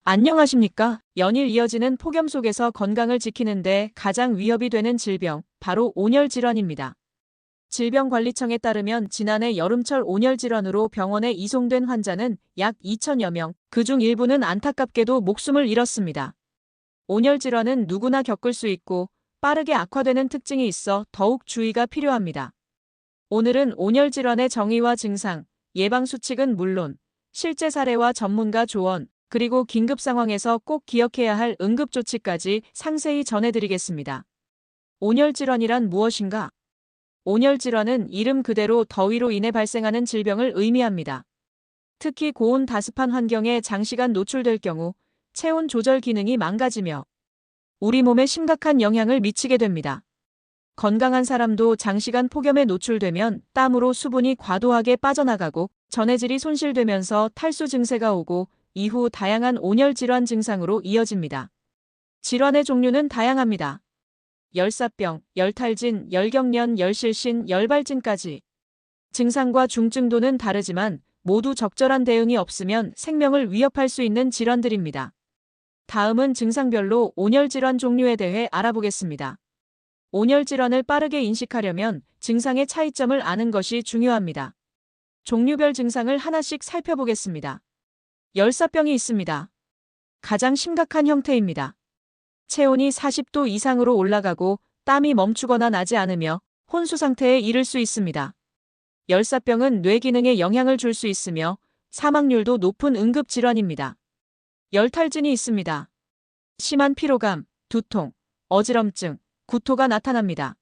안녕하십니까? 연일 이어지는 폭염 속에서 건강을 지키는데 가장 위협이 되는 질병, 바로 온열 질환입니다. 질병관리청에 따르면 지난해 여름철 온열 질환으로 병원에 이송된 환자는 약 2천여 명, 그중 일부는 안타깝게도 목숨을 잃었습니다. 온열 질환은 누구나 겪을 수 있고 빠르게 악화되는 특징이 있어 더욱 주의가 필요합니다. 오늘은 온열 질환의 정의와 증상, 예방 수칙은 물론 실제 사례와 전문가 조언, 그리고 긴급 상황에서 꼭 기억해야 할 응급 조치까지 상세히 전해드리겠습니다. 온열 질환이란 무엇인가? 온열 질환은 이름 그대로 더위로 인해 발생하는 질병을 의미합니다. 특히 고온 다습한 환경에 장시간 노출될 경우 체온 조절 기능이 망가지며 우리 몸에 심각한 영향을 미치게 됩니다. 건강한 사람도 장시간 폭염에 노출되면 땀으로 수분이 과도하게 빠져나가고 전해질이 손실되면서 탈수 증세가 오고 이후 다양한 온열 질환 증상으로 이어집니다. 질환의 종류는 다양합니다. 열사병, 열탈진, 열경련, 열실신, 열발진까지. 증상과 중증도는 다르지만 모두 적절한 대응이 없으면 생명을 위협할 수 있는 질환들입니다. 다음은 증상별로 온열 질환 종류에 대해 알아보겠습니다. 온열 질환을 빠르게 인식하려면 증상의 차이점을 아는 것이 중요합니다. 종류별 증상을 하나씩 살펴보겠습니다. 열사병이 있습니다. 가장 심각한 형태입니다. 체온이 40도 이상으로 올라가고 땀이 멈추거나 나지 않으며 혼수 상태에 이를 수 있습니다. 열사병은 뇌 기능에 영향을 줄 수 있으며 사망률도 높은 응급질환입니다. 열탈진이 있습니다. 심한 피로감, 두통, 어지럼증, 구토가 나타납니다.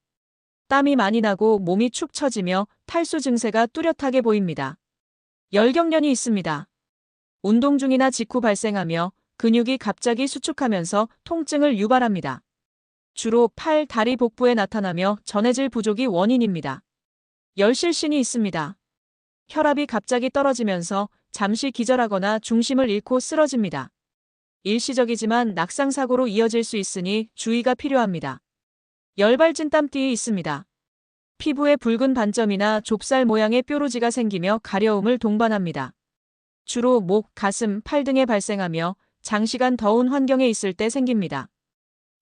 땀이 많이 나고 몸이 축 처지며 탈수 증세가 뚜렷하게 보입니다. 열경련이 있습니다. 운동 중이나 직후 발생하며 근육이 갑자기 수축하면서 통증을 유발합니다. 주로 팔, 다리 복부에 나타나며 전해질 부족이 원인입니다. 열실신이 있습니다. 혈압이 갑자기 떨어지면서 잠시 기절하거나 중심을 잃고 쓰러집니다. 일시적이지만 낙상사고로 이어질 수 있으니 주의가 필요합니다. 열발진 땀띠이 있습니다. 피부에 붉은 반점이나 좁쌀 모양의 뾰루지가 생기며 가려움을 동반합니다. 주로 목, 가슴, 팔 등에 발생하며 장시간 더운 환경에 있을 때 생깁니다.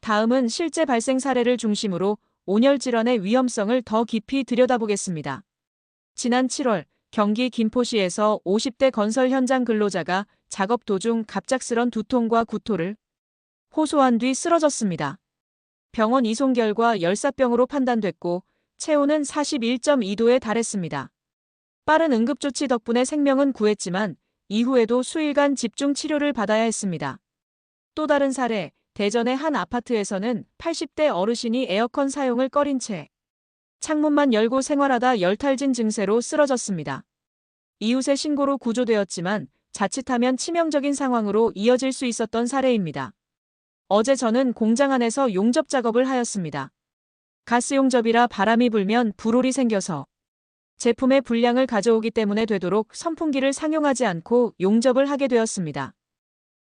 다음은 실제 발생 사례를 중심으로 온열 질환의 위험성을 더 깊이 들여다보겠습니다. 지난 7월 경기 김포시에서 50대 건설 현장 근로자가 작업 도중 갑작스런 두통과 구토를 호소한 뒤 쓰러졌습니다. 병원 이송 결과 열사병으로 판단됐고 체온은 41.2도에 달했습니다. 빠른 응급조치 덕분에 생명은 구했지만 이후에도 수일간 집중 치료를 받아야 했습니다. 또 다른 사례, 대전의 한 아파트에서는 80대 어르신이 에어컨 사용을 꺼린 채 창문만 열고 생활하다 열탈진 증세로 쓰러졌습니다. 이웃의 신고로 구조되었지만 자칫하면 치명적인 상황으로 이어질 수 있었던 사례입니다. 어제 저는 공장 안에서 용접 작업을 하였습니다. 가스 용접이라 바람이 불면 불홀이 생겨서 제품의 불량을 가져오기 때문에 되도록 선풍기를 상용하지 않고 용접을 하게 되었습니다.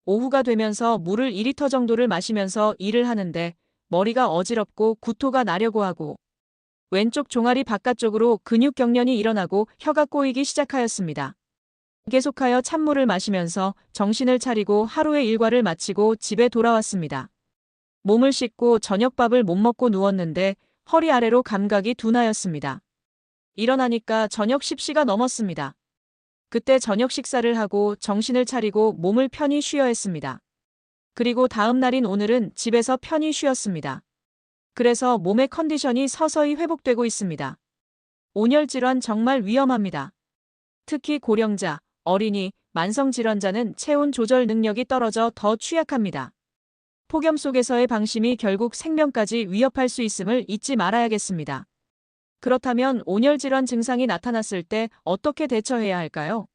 오후가 되면서 물을 2리터 정도를 마시면서 일을 하는데 머리가 어지럽고 구토가 나려고 하고 왼쪽 종아리 바깥쪽으로 근육 경련이 일어나고 혀가 꼬이기 시작하였습니다. 계속하여 찬물을 마시면서 정신을 차리고 하루의 일과를 마치고 집에 돌아왔습니다. 몸을 씻고 저녁밥을 못 먹고 누웠는데 허리 아래로 감각이 둔하였습니다. 일어나니까 저녁 10시가 넘었습니다. 그때 저녁 식사를 하고 정신을 차리고 몸을 편히 쉬어야 했습니다. 그리고 다음 날인 오늘은 집에서 편히 쉬었습니다. 그래서 몸의 컨디션이 서서히 회복되고 있습니다. 온열 질환 정말 위험합니다. 특히 고령자, 어린이, 만성 질환자는 체온 조절 능력이 떨어져 더 취약합니다. 폭염 속에서의 방심이 결국 생명까지 위협할 수 있음을 잊지 말아야겠습니다. 그렇다면 온열 질환 증상이 나타났을 때 어떻게 대처해야 할까요?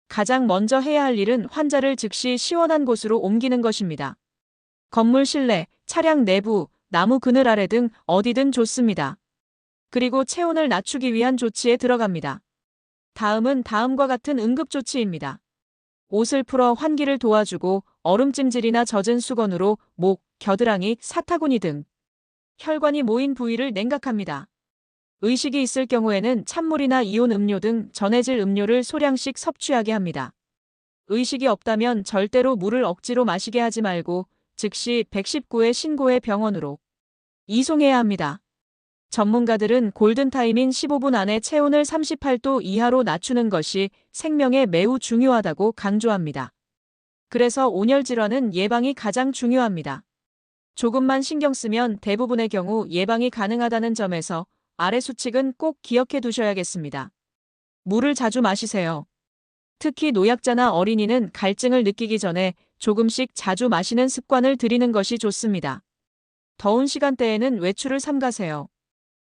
가장 먼저 해야 할 일은 환자를 즉시 시원한 곳으로 옮기는 것입니다. 건물 실내, 차량 내부, 나무 그늘 아래 등 어디든 좋습니다. 그리고 체온을 낮추기 위한 조치에 들어갑니다. 다음은 다음과 같은 응급조치입니다. 옷을 풀어 환기를 도와주고 얼음찜질이나 젖은 수건으로 목, 겨드랑이, 사타구니 등 혈관이 모인 부위를 냉각합니다. 의식이 있을 경우에는 찬물이나 이온 음료 등 전해질 음료를 소량씩 섭취하게 합니다. 의식이 없다면 절대로 물을 억지로 마시게 하지 말고 즉시 119에 신고해 병원으로 이송해야 합니다. 전문가들은 골든타임인 15분 안에 체온을 38도 이하로 낮추는 것이 생명에 매우 중요하다고 강조합니다. 그래서 온열 질환은 예방이 가장 중요합니다. 조금만 신경 쓰면 대부분의 경우 예방이 가능하다는 점에서 아래 수칙은 꼭 기억해 두셔야겠습니다. 물을 자주 마시세요. 특히 노약자나 어린이는 갈증을 느끼기 전에 조금씩 자주 마시는 습관을 들이는 것이 좋습니다. 더운 시간대에는 외출을 삼가세요.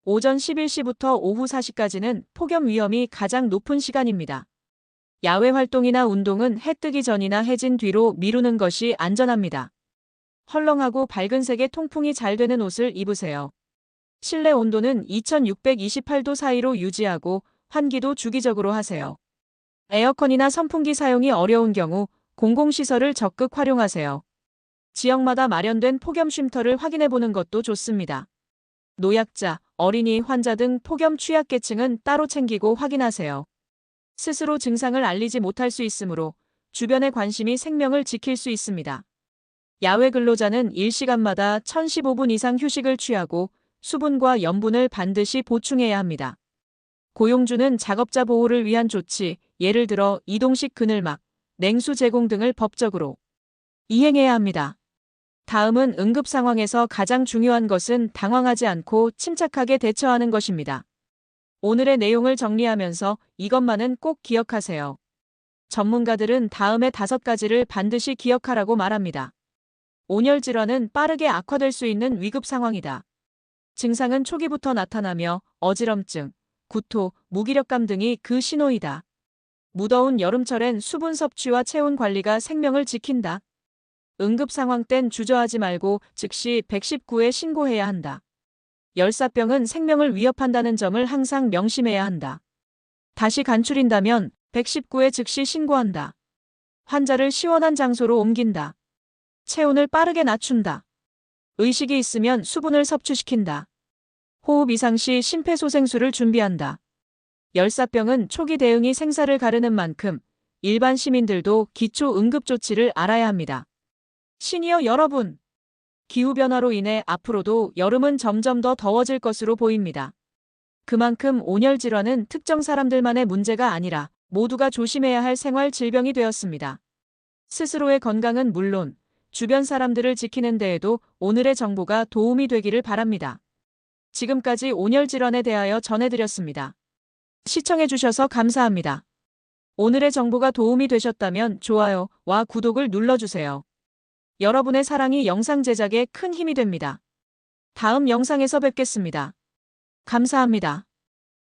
오전 11시부터 오후 4시까지는 폭염 위험이 가장 높은 시간입니다. 야외 활동이나 운동은 해 뜨기 전이나 해진 뒤로 미루는 것이 안전합니다. 헐렁하고 밝은 색의 통풍이 잘 되는 옷을 입으세요. 실내 온도는 2628도 사이로 유지하고 환기도 주기적으로 하세요. 에어컨이나 선풍기 사용이 어려운 경우 공공시설을 적극 활용하세요. 지역마다 마련된 폭염 쉼터를 확인해 보는 것도 좋습니다. 노약자, 어린이, 환자 등 폭염 취약계층은 따로 챙기고 확인하세요. 스스로 증상을 알리지 못할 수 있으므로 주변의 관심이 생명을 지킬 수 있습니다. 야외 근로자는 일시간마다 1015분 이상 휴식을 취하고 수분과 염분을 반드시 보충해야 합니다. 고용주는 작업자 보호를 위한 조치, 예를 들어 이동식 그늘막, 냉수 제공 등을 법적으로 이행해야 합니다. 다음은 응급 상황에서 가장 중요한 것은 당황하지 않고 침착하게 대처하는 것입니다. 오늘의 내용을 정리하면서 이것만은 꼭 기억하세요. 전문가들은 다음의 5가지를 반드시 기억하라고 말합니다. 온열 질환은 빠르게 악화될 수 있는 위급 상황이다. 증상은 초기부터 나타나며 어지럼증, 구토, 무기력감 등이 그 신호이다. 무더운 여름철엔 수분 섭취와 체온 관리가 생명을 지킨다. 응급 상황 땐 주저하지 말고 즉시 119에 신고해야 한다. 열사병은 생명을 위협한다는 점을 항상 명심해야 한다. 다시 간추린다면 119에 즉시 신고한다. 환자를 시원한 장소로 옮긴다. 체온을 빠르게 낮춘다. 의식이 있으면 수분을 섭취시킨다. 호흡 이상 시 심폐소생술을 준비한다. 열사병은 초기 대응이 생사를 가르는 만큼 일반 시민들도 기초 응급조치를 알아야 합니다. 시니어 여러분, 기후변화로 인해 앞으로도 여름은 점점 더 더워질 것으로 보입니다. 그만큼 온열 질환은 특정 사람들만의 문제가 아니라 모두가 조심해야 할 생활 질병이 되었습니다. 스스로의 건강은 물론 주변 사람들을 지키는 데에도 오늘의 정보가 도움이 되기를 바랍니다. 지금까지 온열 질환에 대하여 전해드렸습니다. 시청해주셔서 감사합니다. 오늘의 정보가 도움이 되셨다면 좋아요와 구독을 눌러주세요. 여러분의 사랑이 영상 제작에 큰 힘이 됩니다. 다음 영상에서 뵙겠습니다. 감사합니다.